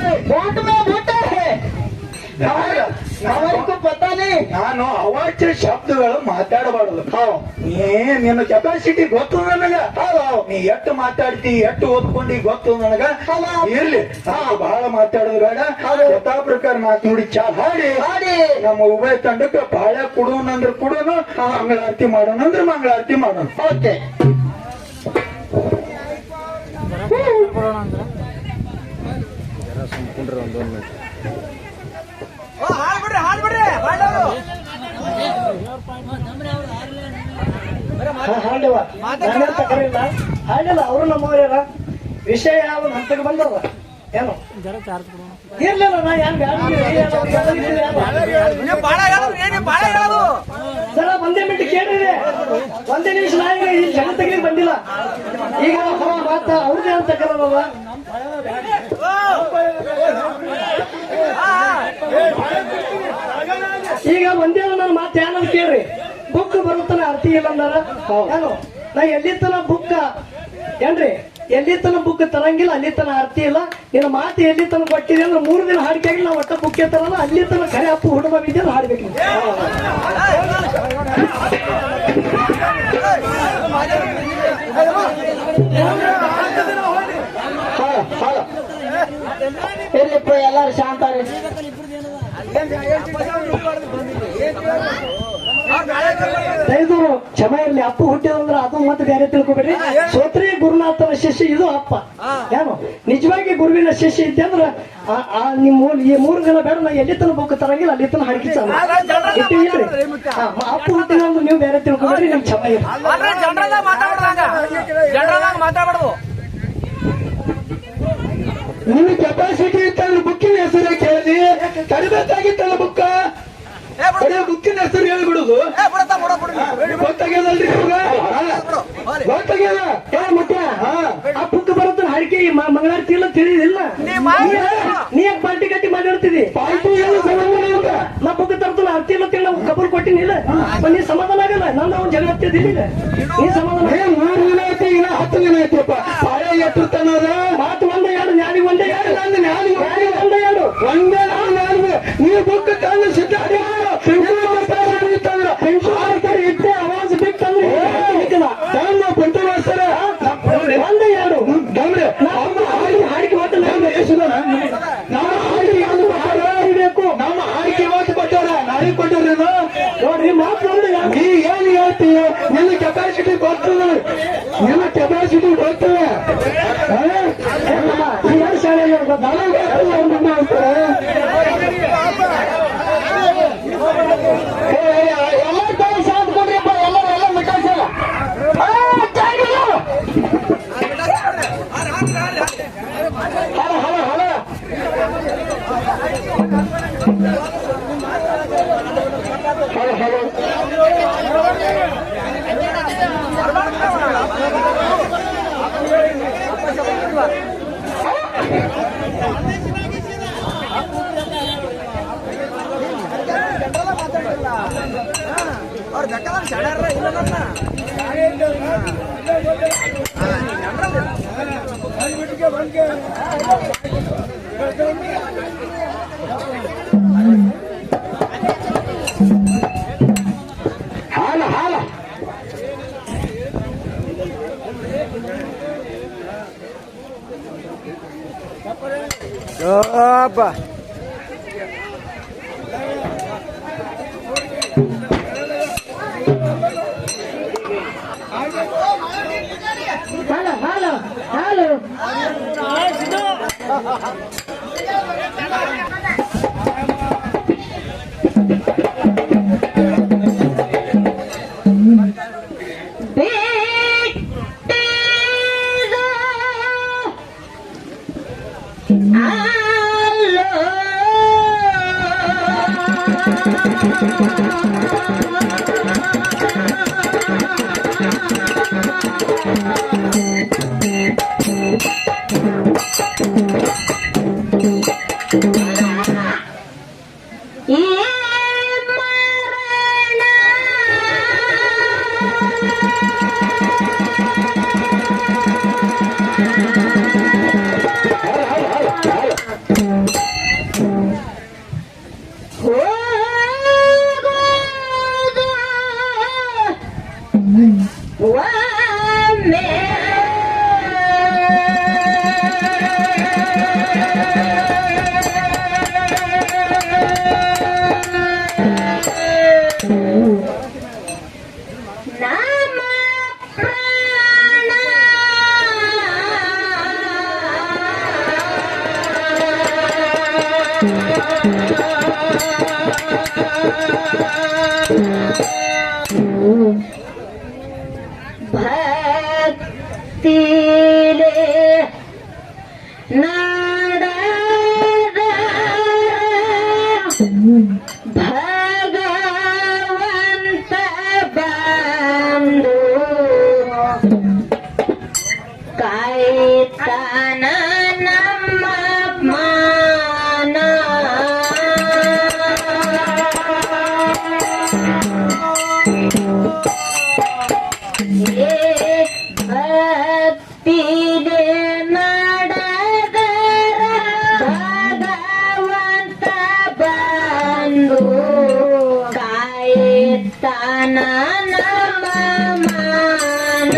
ನಾನು ಅವಾಚ್ಯ ಶಬ್ದಗಳು ಮಾತಾಡಬಾರದು. ನಿನ್ನ ಕೆಪಾಸಿಟಿ ಗೊತ್ತು ನನಗ. ನೀ ಎಷ್ಟು ಮಾತಾಡ್ತಿ, ಎಷ್ಟು ಓದ್ಕೊಂಡಿ ಗೊತ್ತು ನನಗ. ಇರ್ಲಿ, ಬಹಳ ಮಾತಾಡೋದು ಬೇಡ. ಯಥಾ ಪ್ರಕಾರ ನಾಲ್ಕು ನುಡಿ ಚಾ ಹಾಡಿ ನಮ್ಮ ಉಭಯ ತಂಡಕ್ಕೆ ಬಾಳೆ ಕೊಡೋಣಂದ್ರೆ ಕೊಡೋನು, ಮಂಗಳಾರತಿ ಮಾಡೋಣ ಅಂದ್ರೆ ಮಂಗಳಾರತಿ ಮಾಡೋಣ. ಓಕೆ, ಹಾಡಿಲ್ಲ ಅವರು ನಮ್ಮವ್ಯಾರ ವಿಷಯ ಯಾವ ಹಂತಕ್ಕೆ ಬಂದವ ಏನು ಇರ್ಲಿಲ್ಲ. ನಾ ಸರ ಒಂದೇ ಮಿನಿಟ್ ಕೇಳಿದೆ, ಒಂದೇ ನಿಮಿಷ. ನಾ ಈಗ ಈ ಜನ ತೆಗಿಲಿಕ್ಕೆ ಬಂದಿಲ್ಲ. ಈಗ ಮಾತ ಅವ್ರದೇ ಅಂತ ಕರೋಲ್ಲ. ಈಗ ಒಂದೇ ನನ್ನ ಮಾತು ಏನಂತ ಕೇಳ್ರಿ. ಬುಕ್ ಬರುತ್ತಾನ ಅರ್ತಿ ಇಲ್ಲ ಅಂದಾರ ಏನು ನಾ ಎಲ್ಲಿತ್ತನ ಬುಕ್ಕ ಏನ್ರಿ ಎಲ್ಲಿ ತನ ಬುಕ್ ತರಂಗಿಲ್ಲ ಅಲ್ಲಿ ತನ ಆರ್ತಿ ಇಲ್ಲ. ನಿನ್ನ ಮಾತು ಎಲ್ಲಿ ತನ ಕೊಟ್ಟಿದೆ ಅಂದ್ರೆ 3 ದಿನ ಹಾಡಿಕೆ ಆಗಿಲ್ಲ ನಾವು ಒಟ್ಟ ಬುಕ್ಕೆ ತರಲ್ಲ. ಅಲ್ಲಿ ತನ ಖರೆ ಅಪ್ಪು ಹುಡುಗ ಬಿದ್ದ ಹಾಡ್ಬೇಕು. ಇರ್ಲಿಪ್ಪ ಎಲ್ಲಾರು ಶಾಂತ ದಯದವರು ಕ್ಷಮ ಇರ್ಲಿ. ಅಪ್ಪ ಹುಟ್ಟಿದಂದ್ರೆ ಅದು ಮತ್ತೆ ಬೇರೆ ತಿಳ್ಕೊಬೇಡ್ರಿ. ಸೋತ್ರಿ ಗುರುನಾಥನ ಶಿಷ್ಯ ಇದು ಅಪ್ಪ. ಏನು ನಿಜವಾಗಿ ಗುರುವಿನ ಶಿಷ್ಯ ಇದ್ದೆ ಅಂದ್ರ ನಿಮ್ ಈ 3 ದಿನ ಬೇಡ. ನಾ ಎಲ್ಲಿ ತನ ಬುಕ್ ತರಂಗಿಲ್ಲ ಅಲ್ಲಿ ತನ ಹಡಕಿ ಚಾಲ ಇಟ್ಟಿಲ್ರಿ. ಅಪ್ಪ ಹುಟ್ಟಿದ ಅಂದ್ರೆ ನೀವು ಬೇರೆ ತಿಳ್ಕೊಬೇಡ್ರಿ. ನಿಮ್ ಕ್ಷಮ ಇರ್ಲಿ. ನಿನ್ನ ಕೆಪಾಸಿಟಿ ಇತ್ತಂದ್ರೆ ಬುಕ್ಕಿನ ಹೆಸರೇ ಕೇಳಿ ತರಬೇಕಾಗಿತ್ತಲ್ಲ ಬುಕ್ಕ. ಬುಕ್ಕಿನ ಹೆಸರು ಹೇಳಿಬಿಡುದು ಗೊತ್ತಾಗ್ಯದಲ್ರಿ ಗೊತ್ತಾಗ್ಯದ. ಮುಖ್ಯ ಆ ಬುಕ್ ಬರುತ್ತೆ ಹಾಡಿಕೆ ಮಂಗಳಾರತಿ ಇಲ್ಲ ತಿಳಿದಿಲ್ಲ. ನೀ ಯಾಕೆ ಪಾರ್ಟಿ ಗಟ್ಟಿ ಮಾತಾಡ್ತಿದಿ? ಪಾರ್ಟಿ ಏನು ಸಂಬಂಧ ಇಲ್ಲ. ನಾ ಬುಕ್ ತರ್ತಾನ ಅರ್ತಿ ಇಲ್ಲ ತಿಂಗಳ ಕಬೂಲ್ ಕೊಟ್ಟಿನಿಲ್ಲ. ನೀ ಸಮಾಧಾನ ಆಗಲ್ಲ. ನಂದು ಅವ್ನು ಜಗಳ ಹತ್ತಿದಿಲ್ಲ. ನೀ ಸಮಾಧಾನ 3 ದಿನ ಐತಿ ಇನ್ನ 10 ದಿನ ಐತಿಪ್ಪ. ಪಾಯ ಎಟ್ಟಿರ್ತಾನದ ಮಾತು ಒಂದೇ ಎರಡು ನ್ಯಾಲಿ ಒಂದೇ ಎರಡು ನಂದು ನ್ಯಾಲಿ ಒಂದೇ ಎರಡು ಒಂದೇ ನೀವು ಬುಕ್ ತಂದು ಸಿದ್ಧ ಇಟ್ಟೆ ಆವಾಜ್ ಬಿಟ್ಟಂದ್ರೆ ಪಂಟ ಮಾಡ್ತಾರ. ಒಂದೇ ಎರಡು ಹಾಡಿಕೆ ಮಾತ್ರ ನಮ್ಮ ಹಾಡಿಕೆ ನಮ್ಮ ಹಾಡಿಕೆ ಮಾತು ಕೊಟ್ಟಾರ ನಾಳೆ ಕೊಟ್ಟವ್ರೇನು ನೋಡ್ರಿ ಮಾತು ಒಂದೇ ನೀ ಏನ್ ಹೇಳ್ತೀಯ? ನಿನ್ನ ಕೆಪಾಸಿಟಿ ಗೊತ್ತದ. ನಿನ್ನ ಕೆಪಾಸಿಟಿ ಗೊತ್ತದ. ಈ ಎರಡು ಶಾಲೆ ಎಲ್ಲ ಕೈ ಸಾಥ್ ಕೊಡ್ರಿಪ್ಪ. ಎಲ್ಲ ಮಿಟಾಸಲ್ಲ ಹಾಲ ಹಾಲು ಭಗವಂತ ಬಂದು ಕಾಯ್ತಾನ ನಮ್ಮ ಮಾನ ಭಕ್ತಿದೆ ಸ್ಥಾನ ನಮ್ಮ ಮಾನ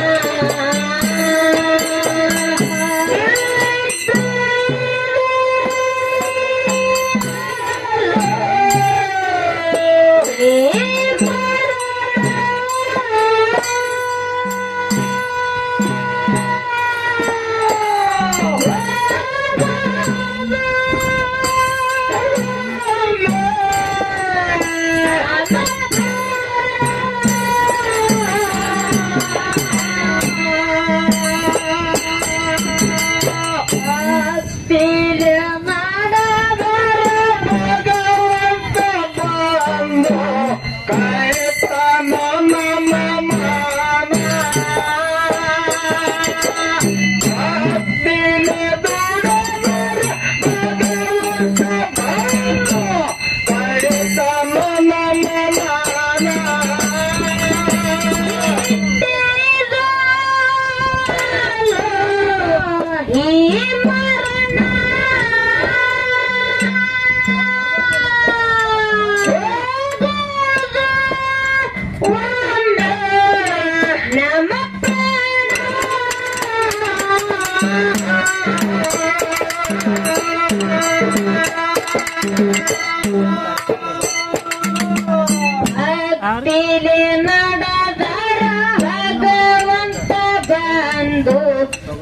ಭಕ್ತಿಲಿ ನಡೆದರ ಭಗವಂತ ಬಂದು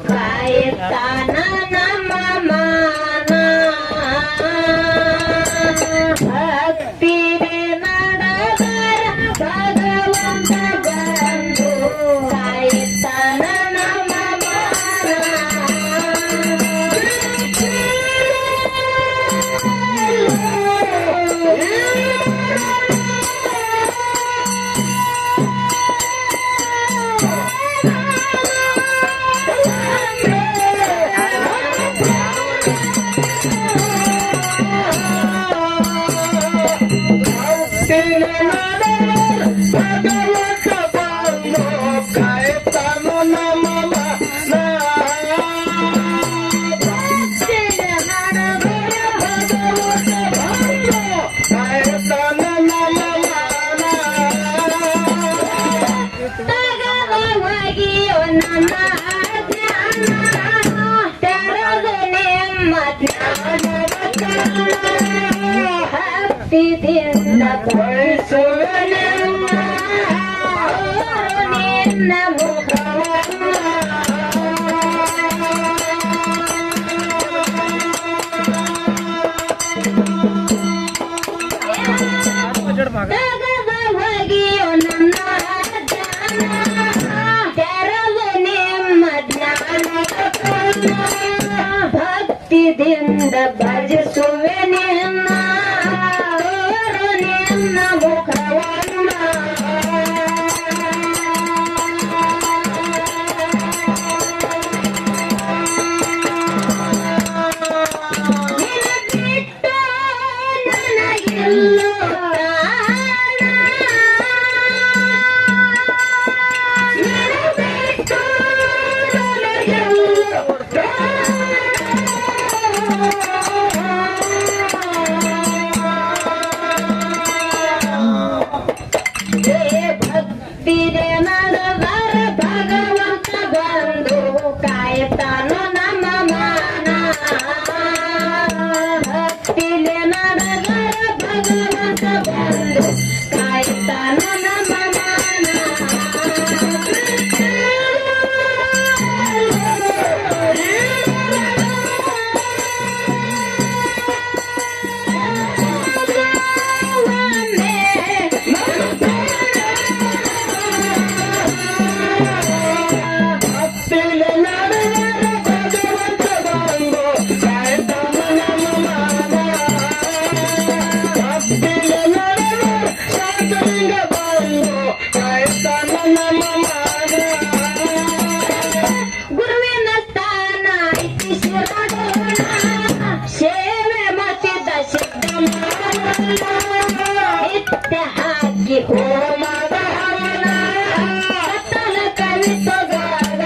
ಕಾಯುತ್ತಾನ ನಮ್ಮ ಮಾನ ಭಕ್ತಿಲಿ ನಡೆದರ ಭಗವಂತ ಬಂದು ಕಾಯುತ್ತಾನ ನಮ್ಮ ಭಕ್ತಿದಿಂದ ಬಯಸುವೆ ನಿನ್ನ ಹೋಗಿಯೋ ನನ್ನ ತೆರವು ನಿಮ್ಮ ಜ್ಞಾನ ಭಕ್ತಿದಿಂದ ಭಜಿಸುವೆ ನಿನ್ನ ಮುಖವನ್ನ ಬಿಟ್ಟು ನನಗಿಲ್ಲ ಭಕ್ತಿರೆ ನಡೆದರ ಭಗವಂತ ಬಂದು ಕಾಯುತ್ತಾನೋ ನಮ್ಮ ಮಾನ ಭಕ್ತಿಲೆ ನಡೆದರ ಭಗವಂತ ಬಂದು ಕಾಯುತ್ತಾನೋ ನಮ್ಮ ಮಾನ ಗುರುವಿನ ಸ್ಥಾನ ಐತಿ ಸೇವೆ ಮತಿದ ಸಿದ್ಧ ನಿತ್ಯ ಹಾಕಿ ಹೋಮದ ಕತ್ತಲ ಕವಿತಗಾರ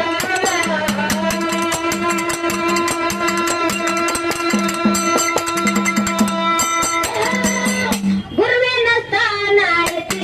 ಗುರುವಿನ ಸ್ಥಾನ ಐತಿ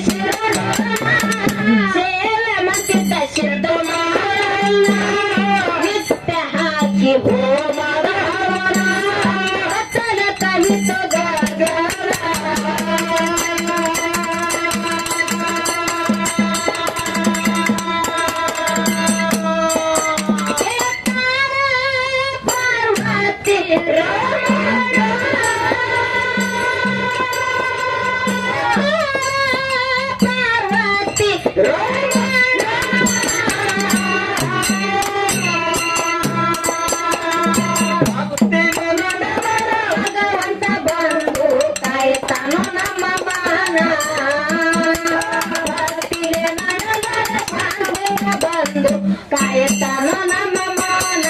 ಭಗವಂತ ಬಂದು ಕಾಯ್ತಾನೋ ನಮ್ಮ ಬಾನ ಭಕ್ತಿಲೆ ನಡೆದರೆ ಶಾಂತಿಯ ಬಂದು ಕಾಯ್ತಾನೋ ನಮ್ಮ ಮಾನ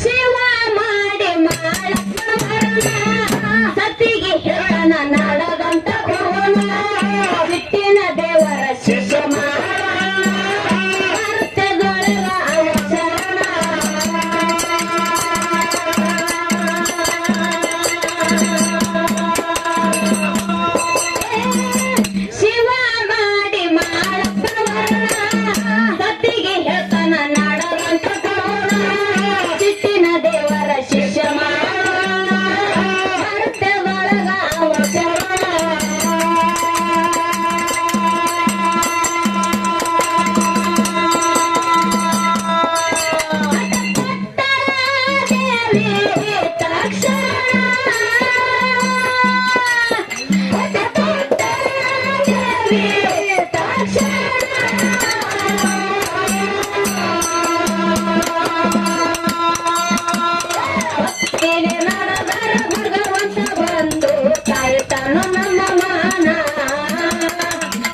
ಶಿವ ಮಾಡಿ ಮಾಡಪ್ಪ ಸತಿಗೆ ಹೇಳನ ನಾಡದಂತ ಭುವನ ಬಿಟ್ಟಿನ ದೇವರ ಶಿಷ್ಯ ಅರ್ಥದೊಳಗ ಅವಸರಣ ಶಿವ ಮಾಡಿ ಮಾಡಪ್ಪ ಸತಿಗೆ ಹೇಳ್ತಾನ ನಾಡದಂತ ಭುವನ ಬಿಟ್ಟಿನ ದೇವರ ಶಿಷ್ಯ ಅರ್ಥದೊಳಗ ಅವಸರಣ ಭಗವಂತ ಬಂದು ಕಾಯ್ತಾನೋ ನಮ್ಮ ಮಾನ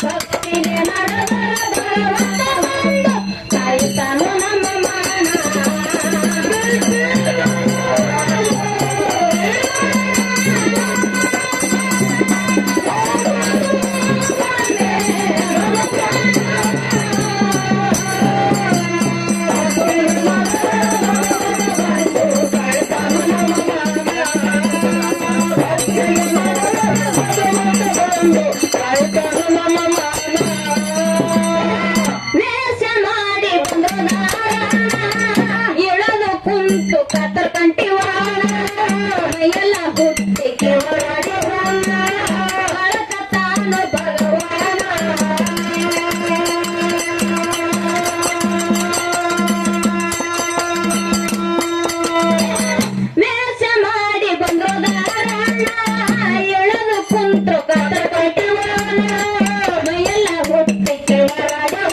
ಭಕ್ತಿಗೆ ನಡೆದರೆ ಭಗವಂತ ಬಂದು ಕಾಯ್ತಾನೋ ನಮ್ಮ ಮಾನ ವೇಷ ಮಾಡಿ ಇಳದು ಕುಂತು ಕತರ ಕಂಟಿ ಎಲ್ಲ ಹುಟ್ಟಿಗೆ ಹೊರಡಿ ತಾನು ಭಗವಾನ ವೇಷ ಮಾಡಿ ಎಳದು ಕುಂತು ಕತರ ಕಂಟಿ ಎಲ್ಲ ಹುಟ್ಟಿಗೆ ಹೊರಡಿ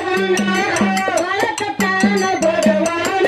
ತಾನು ಭಗವಾನ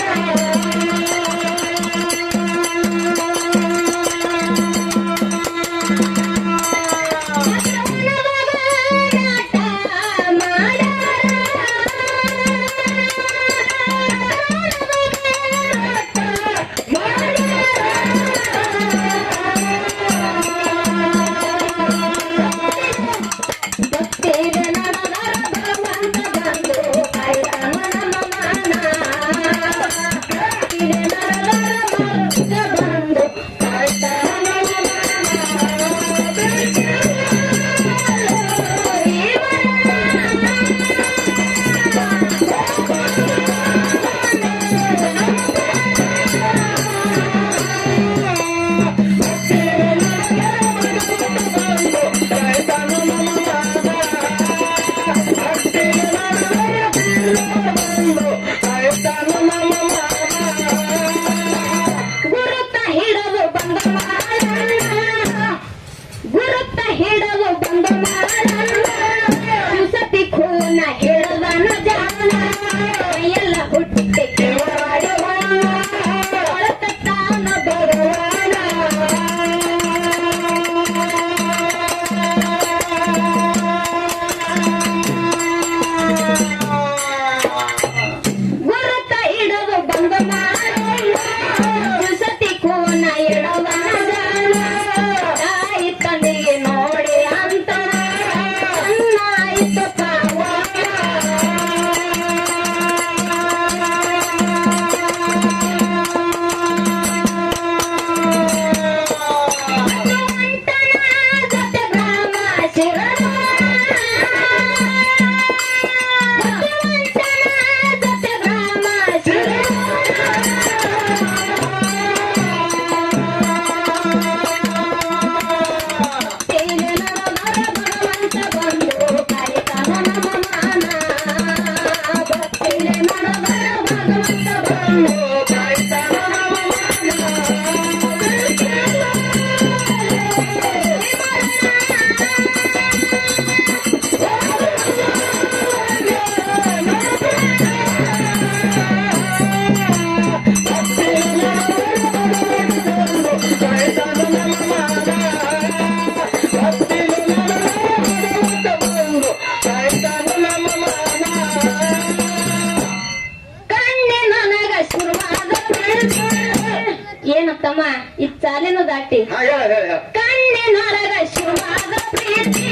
ಗಟ್ಟಿ ಹಾ ಹೇಳ ಹೇಳ ಹೇಳ ಕಣ್ಣಿನೊಳಗ ಶಿವಾಗ ಪ್ರೀತಿ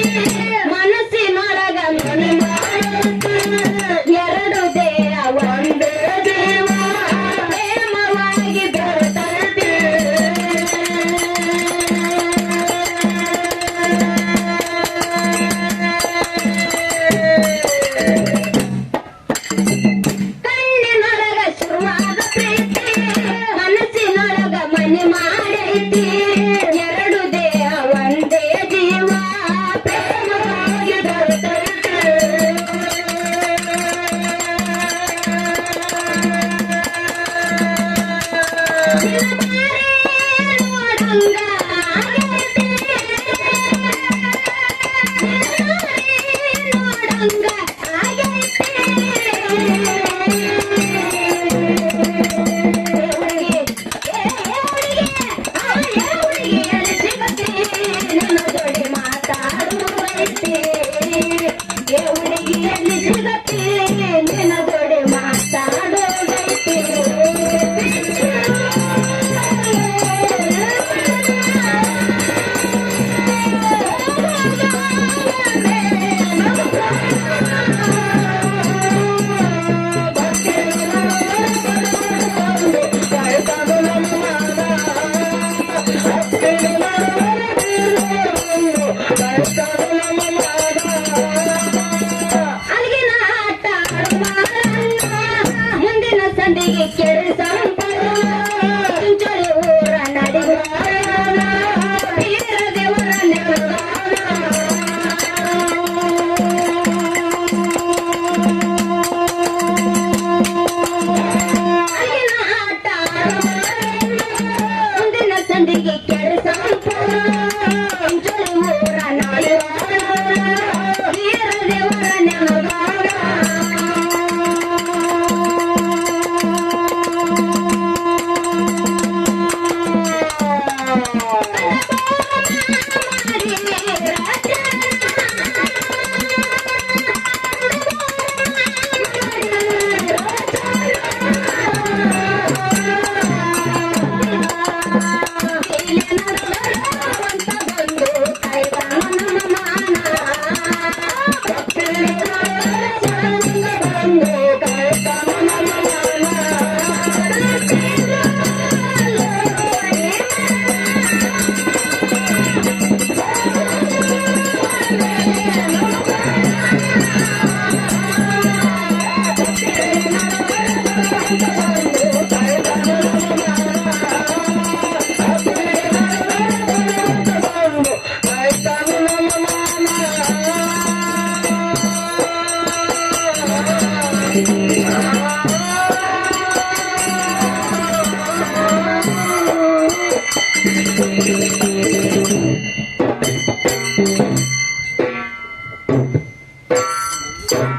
ಮನಸ್ಸಿನೊಳಗ ಮನೆ ಎರಡು ದೇಹ ಒಂದೇ ದೇವ ಪ್ರೇಮವಾಗಿ ಬೆರೆತಂತೆ ಕಣ್ಣಿನೊಳಗ ಶಿವಾಗ ಪ್ರೀತಿ ಮನಸ್ಸಿನೊಳಗ ಮನೆ ಮಾಡೈತಿ ಎರಡು ದೇಹ ಒಂದೇ ಜೀವ ಪ್ರೇಮವಾಗಿ ಬೆರೆತಂತೆ ನೋಡಂಗ ಆಗೈತಿ ನೋಡಂಗ ಆಗೈತಿ ನಿನ್ನ ಜೋಡಿ ಮಾತಾಡುವೈತಿ ಹುಡುಗಿಯಲ್ಲಿ ಸಿಗತಿ ನಿನ್ನ ಜೋಡಿ ಮಾತಾಡೋದೈತಿ